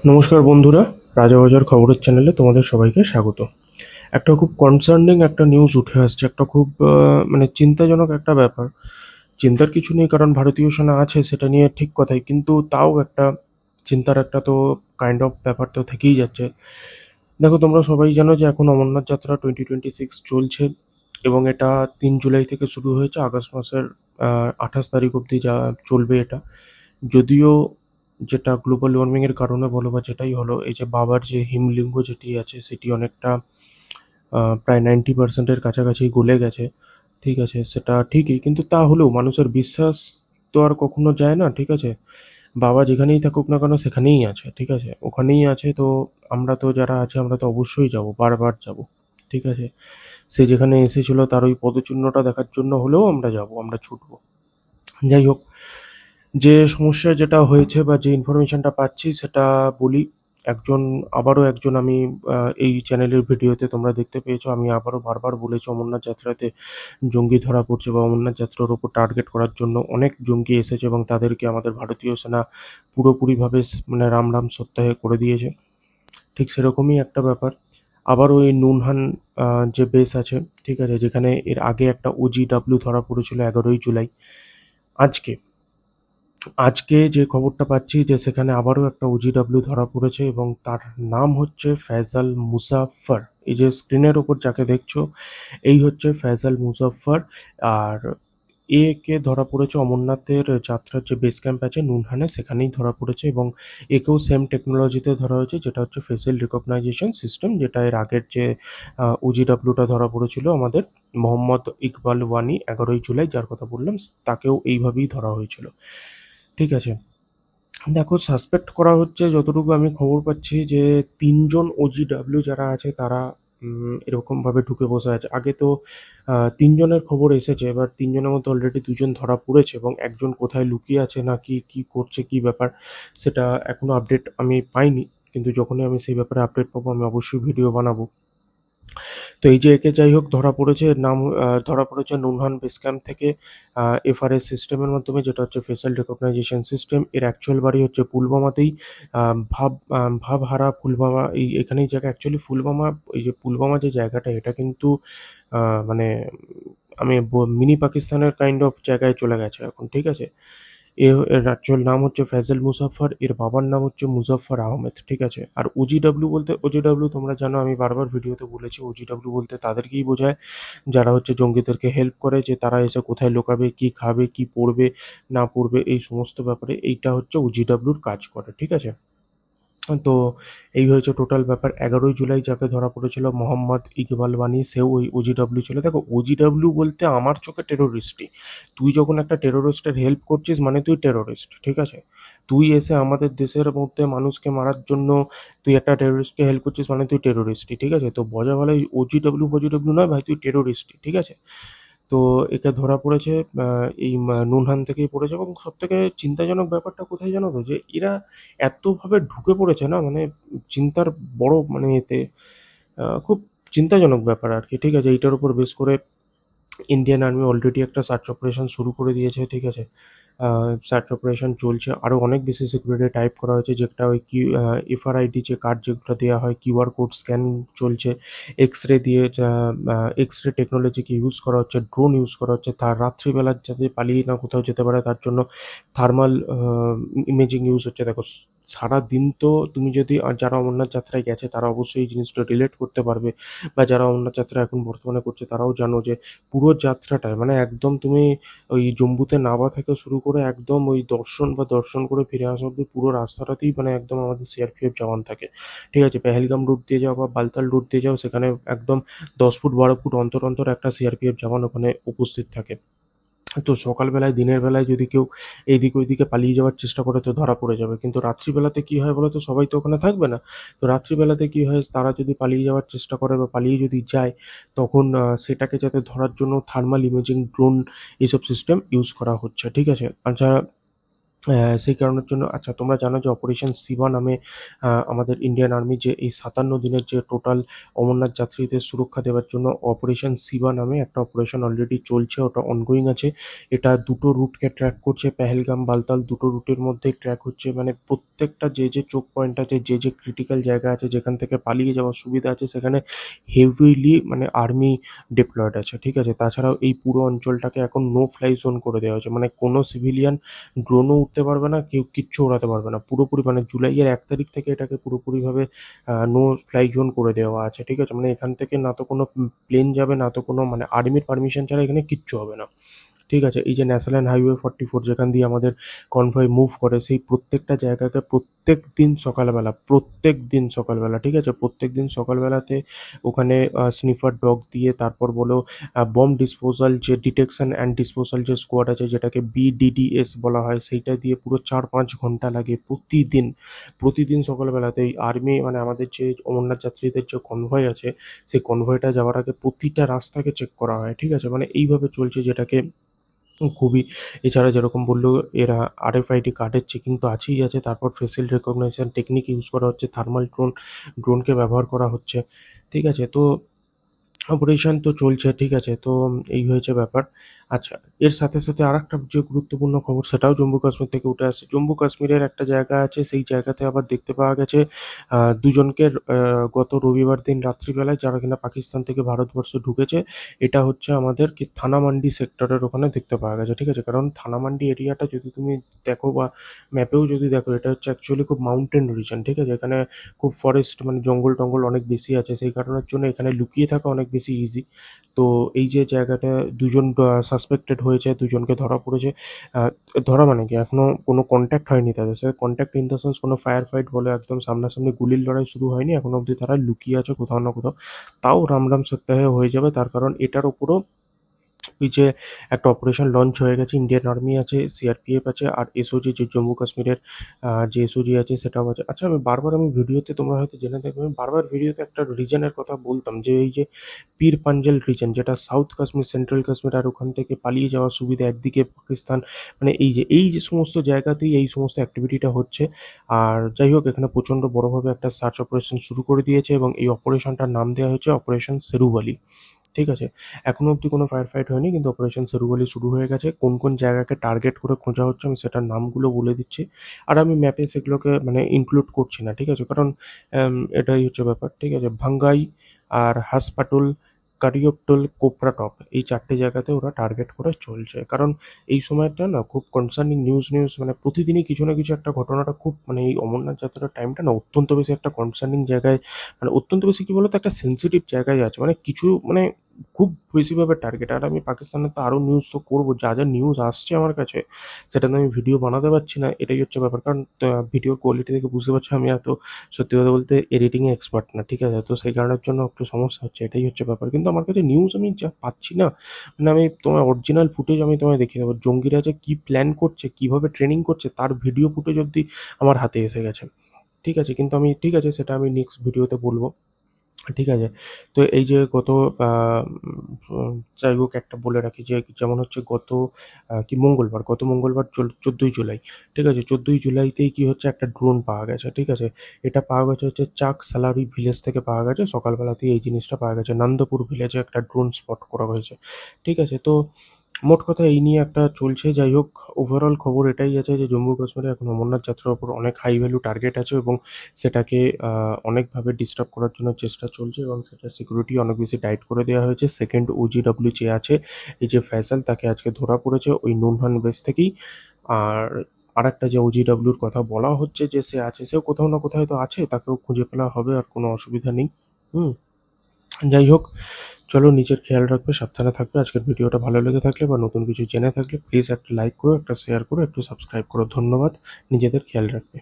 নমস্কার বন্ধুরা, রাজাবাজার খবরের চ্যানেলে তোমাদের সবাইকে স্বাগত। একটা খুব কনসার্নিং একটা নিউজ উঠে আসছে, একটা খুব মানে চিন্তাজনক একটা ব্যাপার। চিন্তার কিছু নেই, কারণ ভারতীয় সেনা আছে সেটা নিয়ে ঠিক কথাই, কিন্তু তাও একটা চিন্তার একটা তো কাইন্ড অফ ব্যাপার তো থেকেই যাচ্ছে। দেখো, তোমরা সবাই জানো যে এখন অমরনাথ যাত্রা 2026 চলছে, এবং এটা 3 জুলাই থেকে শুরু হয়েছে, আগস্ট মাসের 28 তারিখ অবধি যা চলবে এটা। যদিও যেটা গ্লোবাল ওয়ার্মিং এর কারণে বলো বা যেটাই হলো, এই যে বাবার যে হিমলিঙ্গ যেটি আছে সেটি অনেকটা প্রায় 90% এর কাছাকাছি গলে গেছে। ঠিক আছে, সেটা ঠিকই, কিন্তু তা হলেও মানুষের বিশ্বাস তো আর কখনো যায় না। ঠিক আছে, বাবা যেখানেই থাকুক না কেন সেখানেই আছে। ঠিক আছে, ওখানেই আছে, তো আমরা তো যারা আছে আমরা তো অবশ্যই যাব, বারবার যাব। ঠিক আছে, সে যেখানে এসেছিল তার ওই পদচিহ্নটা দেখার জন্য হলেও আমরা যাব, আমরা ছুটবো। যাই হোক, যে সমস্যা যেটা হয়েছে বা যে ইনফরমেশনটা পাচ্ছি সেটা বলি। আবারও একজন আমি এই চ্যানেলের ভিডিওতে তোমরা দেখতে পেয়েছো, আমি আবারও বারবার বলেছি অমরনাথ যাত্রাতে জঙ্গি ধরা পড়ছে, বা অমরনাথ যাত্রার ওপর টার্গেট করার জন্য অনেক জঙ্গি এসেছে, এবং তাদেরকে আমাদের ভারতীয় সেনা পুরোপুরিভাবে মানে রাম রাম সত্যাহে করে দিয়েছে। ঠিক সেরকমই একটা ব্যাপার আবার ওই নুনহান যে বেস আছে, ঠিক আছে, যেখানে এর আগে একটা OGW ধরা পড়েছিল 11ই জুলাই। আজকে আজকে যে খবরটা পাচ্ছি যে সেখানে আবারও একটা OGW ধরা পড়েছে, এবং তার নাম হচ্ছে ফয়জাল মুজাফফর। এই যে স্ক্রিনের ওপর যাকে দেখছো, এই হচ্ছে ফয়জাল মুজাফফর। আর একে ধরা পড়েছে অমরনাথের যাত্রার যে বেস ক্যাম্প আছে নুনহানে, সেখানেই ধরা পড়েছে, এবং একেও সেম টেকনোলজিতে ধরা হয়েছে, যেটা হচ্ছে ফেসিয়াল রিকগনাইজেশন সিস্টেম, যেটা এর আগের যে OGWটা ধরা পড়েছিল আমাদের মোহাম্মদ ইকবাল ওয়ানি 11ই জুলাই, যার কথা বললাম, তাকেও এইভাবেই ধরা হয়েছিল। ঠিক আছে, দেখো, সাসপেক্ট করা হচ্ছে, যতটুকু আমি খবর পাচ্ছি, যে 3জন OGW যারা আছে তারা এরকমভাবে ঢুকে বসে আছে। আগে তো 3জনের খবর এসেছে, এবার 3জনের মধ্যে অলরেডি 2জন ধরা পড়েছে, এবং একজন কোথায় লুকিয়ে আছে না কি কি করছে কি ব্যাপার সেটা এখনো আপডেট আমি পাইনি, কিন্তু যখনই আমি সেই ব্যাপারে আপডেট পাবো আমি অবশ্যই ভিডিও বানাবো। তো এই যে একে যাই হোক ধরা পড়েছে, এর নাম ধরা পড়েছে নুনহান বেস ক্যাম্প থেকে FRS সিস্টেমের মাধ্যমে, যেটা হচ্ছে ফেসিয়াল রিকগনাইজেশন সিস্টেম। এর অ্যাকচুয়াল বাড়ি হচ্ছে পুলওয়ামাতেই। ভাবহারা পুলওয়ামা, এখানেই জায়গা অ্যাকচুয়ালি পুলওয়ামা। এই যে পুলওয়ামা যে জায়গাটা, এটা কিন্তু মানে আমি মিনি পাকিস্তানের কাইন্ড অফ জায়গায় চলে গেছে এখন। ঠিক আছে, এর অ্যাকচুয়াল নাম হচ্ছে ফয়জাল মুজাফফর, এর বাবার নাম হচ্ছে মুজাফফর আহমেদ। ঠিক আছে, আর OGW তোমরা জানো, আমি বারবার ভিডিওতে বলেছি, OGW বলতে তাদেরকেই বোঝায় যারা হচ্ছে জঙ্গিদেরকে হেল্প করে, যে তারা এসে কোথায় লুকাবে, কি খাবে, কি পড়বে না পড়বে, এই সমস্ত ব্যাপারে এইটা হচ্ছে OGWর কাজ করে। ঠিক আছে, তো এই হয়েছে টোটাল ব্যাপার। 11ই জুলাই যাকে ধরা পড়েছিল মোহাম্মদ ইকবাল বানী, সেও ওই OGW ছিল। দেখো, OGW বলতে আমার চোখে টেরোরিস্টই। তুই যখন একটা টেরোরিস্টের হেল্প করছিস মানে তুই টেরোরিস্ট। ঠিক আছে, তুই এসে আমাদের দেশের মধ্যে মানুষকে মারার জন্য তুই একটা টেরোরিস্টকে হেল্প করছিস মানে তুই টেরোরিস্টই। ঠিক আছে, তো বজা ভালো OGW নয় ভাই, তুই টেরোরিস্টই। ঠিক আছে, তো একে ধরা পড়েছে এই নুনহান থেকেই পড়েছে, এবং সবথেকে চিন্তাজনক ব্যাপারটা কোথায় জানো তো, যে এরা এতভাবে ঢুকে পড়েছে না, মানে চিন্তার বড় মানে এতে খুব চিন্তাজনক ব্যাপার আর কি। ঠিক আছে, এইটার উপর বেস করে ইন্ডিয়ান আর্মি অলরেডি একটা সার্চ অপারেশন শুরু করে দিয়েছে। ঠিক আছে, সার্চ অপারেশন চলছে, আরও অনেক বেশি সিকিউরিটি টাইপ করা হয়েছে, যেটা ওই FRID যে কার্ড যেগুলো দেওয়া হয়, QR কোড স্ক্যানিং চলছে, এক্স রে দিয়ে এক্স রে টেকনোলজিকে ইউজ করা হচ্ছে, ড্রোন ইউজ করা হচ্ছে, তার রাত্রিবেলা যাতে পালিয়ে না কোথাও যেতে পারে তার জন্য থার্মাল ইমেজিং ইউজ হচ্ছে। দেখো, সারাদিন তো তুমি যদি যারা অমরনাথ যাত্রায় গেছে তারা অবশ্যই এই জিনিসটা রিলেট করতে পারবে, বা যারা অমরনাথ যাত্রা এখন বর্তমানে করছে তারাও জানো যে পুরো যাত্রাটায় মানে একদম তুমি ওই জম্বুতে নামা থেকে শুরু করে একদম ওই দর্শন করে ফিরে আসা অব্দি পুরো রাস্তাটাতেই মানে একদম আমাদের CRPF জওয়ান থাকে। ঠিক আছে, পেহেলগাম রুট দিয়ে যাও বা বালতাল রুট দিয়ে যাও, সেখানে একদম 10 ফুট 12 ফুট অন্তর অন্তর একটা CRPF জওয়ান ওখানে উপস্থিত থাকে। তো সকালবেলায় দিনের বেলায় যদি কেউ এইদিক ওইদিকে পালিয়ে যাওয়ার চেষ্টা করে তো ধরা পড়ে যাবে, কিন্তু রাত্রিবেলাতে কি হয় বলো তো, সবাই তো ওখানে থাকবে না। তো রাত্রিবেলাতে কি হয়, তারা যদি পালিয়ে যাওয়ার চেষ্টা করে বা পালিয়ে যদি যায়, তখন সেটাকে যাতে ধরার জন্য থার্মাল ইমেজিং ড্রোন এইসব সিস্টেম ইউজ করা হচ্ছে। ঠিক আছে, আচ্ছা, সেই কারণের জন্য আচ্ছা তোমরা জানো যে অপারেশন সিবা নামে আমাদের ইন্ডিয়ান আর্মি যে এই ৫৭ দিনের যে টোটাল অমরনাথ যাত্রীদের সুরক্ষা দেওয়ার জন্য অপারেশন সিবা নামে একটা অপারেশন অলরেডি চলছে, ওটা অনগোয়িং আছে। এটা দুটো রুটকে ট্র্যাক করছে, পেহেলগাম বালতাল দুটো রুটের মধ্যে ট্র্যাক হচ্ছে, মানে প্রত্যেকটা যে চোক পয়েন্ট আছে, যে ক্রিটিক্যাল জায়গা আছে যেখান থেকে পালিয়ে যাওয়ার সুবিধা আছে সেখানে হেভিলি মানে আর্মি ডিপ্লয়েড আছে, ঠিক আছে। তাছাড়াও এই পুরো অঞ্চলটাকে এখন নো ফ্লাই জোন করে দেওয়া হয়েছে, মানে কোনো সিভিলিয়ান ড্রোনও উঠতে পারবে না, কেউ কিচ্ছু ওড়াতে পারবে না। পুরোপুরি মানে জুলাইয়ের ১ তারিখ থেকে এটাকে পুরোপুরিভাবে নো ফ্লাই জোন করে দেওয়া আছে, ঠিক আছে? মানে এখান থেকে না তো কোনো প্লেন যাবে, না তো কোনো মানে আর্মির পারমিশন ছাড়া এখানে কিচ্ছু হবে না। ঠিক আছে? এই যে ন্যাশনাল হাইওয়ে 44 যেখান দিয়ে আমাদের কনভয় মুভ করে, সেই প্রত্যেকটা জায়গাকে প্রত্যেকদিন সকালবেলা, ঠিক আছে? প্রত্যেকদিন সকালবেলাতে ওখানে স্নিফার ডগ দিয়ে, তারপর বলো বম্ব ডিসপোজাল যে ডিটেকশন অ্যান্ড ডিসপোজাল যে স্কোয়াড আছে যেটাকে বিডিডিএস বলা হয়, সেইটা দিয়ে পুরো ৪-৫ ঘন্টা লাগে প্রতিদিন সকালবেলাতে এই আর্মি মানে আমাদের যে অমরনাথ যাত্রীদের যে কনভয় আছে, সেই কনভয়টা যাওয়ার আগে প্রতিটা রাস্তাকে চেক করা হয়, ঠিক আছে? মানে এইভাবে চলছে, যেটাকে খুবই এছাড়া যেরকম বললো এরা আরএফআইডি কার্ডের চেকিং তো আছেই আছে, তারপর ফেসিয়াল রেকগনিশন টেকনিক ইউজ করা হচ্ছে, থার্মাল ড্রোনকে ব্যবহার করা হচ্ছে, ঠিক আছে। তো অপারেশন তো চলছে, ঠিক আছে। তো এই হয়েছে ব্যাপার। আচ্ছা, এর সাথে আরেকটা যে গুরুত্বপূর্ণ খবর সেটাও জম্মু কাশ্মীর থেকে উঠে আসছে। জম্মু কাশ্মীরের একটা জায়গা আছে, সেই জায়গাতে আবার দেখতে পাওয়া গেছে দুজনকে গত রবিবার দিন রাত্রিবেলায়, যারা কিনা পাকিস্তান থেকে ভারতবর্ষে ঢুকেছে। এটা হচ্ছে আমাদের কি থানামান্ডি সেক্টরের ওখানে দেখতে পাওয়া গেছে, ঠিক আছে। কারণ থানামান্ডি এরিয়াটা যদি তুমি দেখো বা ম্যাপেও যদি দেখো, এটা হচ্ছে অ্যাকচুয়ালি খুব মাউন্টেন রিজন, ঠিক আছে। এখানে খুব ফরেস্ট মানে জঙ্গল-টঙ্গল অনেক বেশি আছে। সেই কারণের জন্য এখানে লুকিয়ে থাকা অনেক বেশি ইজি। তো এই যে জায়গাটা দুজন সাসপেক্টেড হয়েছে, দুজনকে ধরা পড়েছে। আ ধরা মানে কি এখনো কোনো কনট্যাক্ট হয়নি তাদের সাথে। কনট্যাক্ট ইন দ্য সেন্স কোনো ফায়ার ফাইট বলে একদম সামনাসামনি গুলির লড়াই শুরু হয়নি। এখনো অবধি তারা লুকিয়ে আছে কোথাও না কোথাও। তাও রাম রাম সত্যাহে হয়ে যাবে, তার কারণ এটার উপরও ওই যে একটা অপারেশন লঞ্চ হয়ে গেছে। ইন্ডিয়ান আর্মি আছে, সিআরপিএফ আছে, আর এসওজি যে জম্মু কাশ্মীরের যে এসওজি আছে সেটাও আছে। আচ্ছা, আমি ভিডিওতে তোমরা হয়তো জেনে থাকবে, আমি বারবার ভিডিওতে একটা রিজনের কথা বলতাম যে এই যে পীর পাঞ্জাল রিজন, যেটা সাউথ কাশ্মীর, সেন্ট্রাল কাশ্মীর, আর ওখান থেকে পালিয়ে যাওয়ার সুবিধা একদিকে পাকিস্তান, মানে এই যে সমস্ত জায়গাতেই এই সমস্ত অ্যাক্টিভিটিটা হচ্ছে। আর যাই হোক, এখানে প্রচণ্ড বড়ভাবে একটা সার্চ অপারেশন শুরু করে দিয়েছে এবং এই অপারেশনটার নাম দেওয়া হয়েছে অপারেশন শেরুবালি, ঠিক আছে? এখনো অব্দি কোনো ফায়ার ফাইট হয়নি, কিন্তু অপারেশন শেরুবালি শুরু হয়ে গেছে। কোন জায়গাকে টার্গেট করে খোঁজা হচ্ছে আমি সেটার নামগুলো বলে দিচ্ছি। আর আমি ম্যাপে সেগুলোকে মানে ইনক্লুড করছি না, ঠিক আছে? কারণ এটাই হচ্ছে ব্যাপার, ঠিক আছে? ভাঙ্গাই আর হাসপাটুল, কারিয়পটুল, কোপরাটপ এই ৪ টে জায়গাতে ওরা টার্গেট করে চলছে। কারণ এই সময়টা না খুব কনসার্নিং নিউজ মানে প্রতিদিনই কিছু না কিছু একটা ঘটনাটা খুব মানে এই অমরনাথ যাত্রার টাইমটা না অত্যন্ত বেশি একটা কনসার্নিং জায়গায়, মানে অত্যন্ত বেশি কি বলতো, একটা সেনসিটিভ জায়গায় আছে। মানে কিছু মানে খুব বেশিভাবে টার্গেট। আর আমি পাকিস্তানের তো আরও নিউজ তো করবো। যা নিউজ আসছে আমার কাছে সেটা তো আমি ভিডিও বানাতে পারছি না। এটাই হচ্ছে ব্যাপার। কারণ ভিডিওর কোয়ালিটি দেখে বুঝতে পারছো আমি এত সত্যি কথা বলতে এডিটিং এ এক্সপার্ট না, ঠিক আছে? তো সেই কারণের জন্য একটু সমস্যা হচ্ছে। এটাই হচ্ছে ব্যাপার। কিন্তু আমার কাছে নিউজ আমি যা পাচ্ছি না, মানে আমি তোমায় অরিজিনাল ফুটেজ আমি তোমায় দেখিয়ে দেবো। জঙ্গিরা যে কি প্ল্যান করছে, কিভাবে ট্রেনিং করছে তার ভিডিও ফুটেজ অব্দি আমার হাতে এসে গেছে। ঠিক আছে? কিন্তু আমি ঠিক আছে সেটা আমি নেক্সট ভিডিওতে বলব। ঠিক আছে? তো এই যে গত আ উম যাই হোক একটা বলে রাখি যে যেমন হচ্ছে গত মঙ্গলবার ১৪ই জুলাই, ঠিক আছে? ১৪ই জুলাইতেই কি হচ্ছে, একটা ড্রোন পাওয়া গেছে, ঠিক আছে? এটা পাওয়া গেছে হচ্ছে চাক সালারি ভিলেজ থেকে পাওয়া গেছে। সকালবেলাতেই এই জিনিসটা পাওয়া গেছে। নন্দপুর ভিলেজে একটা ড্রোন স্পট করা হয়েছে। ঠিক আছে? তো মোট কথা এই নিয়ে একটা চলছে। যাই হোক, ওভারঅল খবর এটাই আছে যে জম্মু কাশ্মীরে এখন অমরনাথ যাত্রার উপর অনেক হাই ভ্যালু টার্গেট আছে এবং সেটাকে অনেকভাবে ডিস্টার্ব করার জন্য চেষ্টা চলছে এবং সেটার সিকিউরিটি অনেক বেশি টাইট করে দেওয়া হয়েছে। সেকেন্ড ওজিডব্লিউ যে আছে, এই যে ফয়সাল, তাকে আজকে ধরা পড়েছে ওই নুনহান বেস থেকেই। আর আরেকটা যে ওজিডব্লিউর কথা বলা হচ্ছে যে সে আছে, সেও কোথাও না কোথাও তো আছে, তাকেও খুঁজে ফেলা হবে, আর কোনো অসুবিধা নেই। হুম? যাই হোক, চলো নিজের খেয়াল রাখবে, সাবধানে থাকবে। আজকের ভিডিওটা ভালো লেগে থাকলে বা নতুন কিছু জেনে থাকলে প্লিজ একটা লাইক করো, একটা শেয়ার করো, একটু সাবস্ক্রাইব করো। ধন্যবাদ। নিজেদের খেয়াল রাখবে।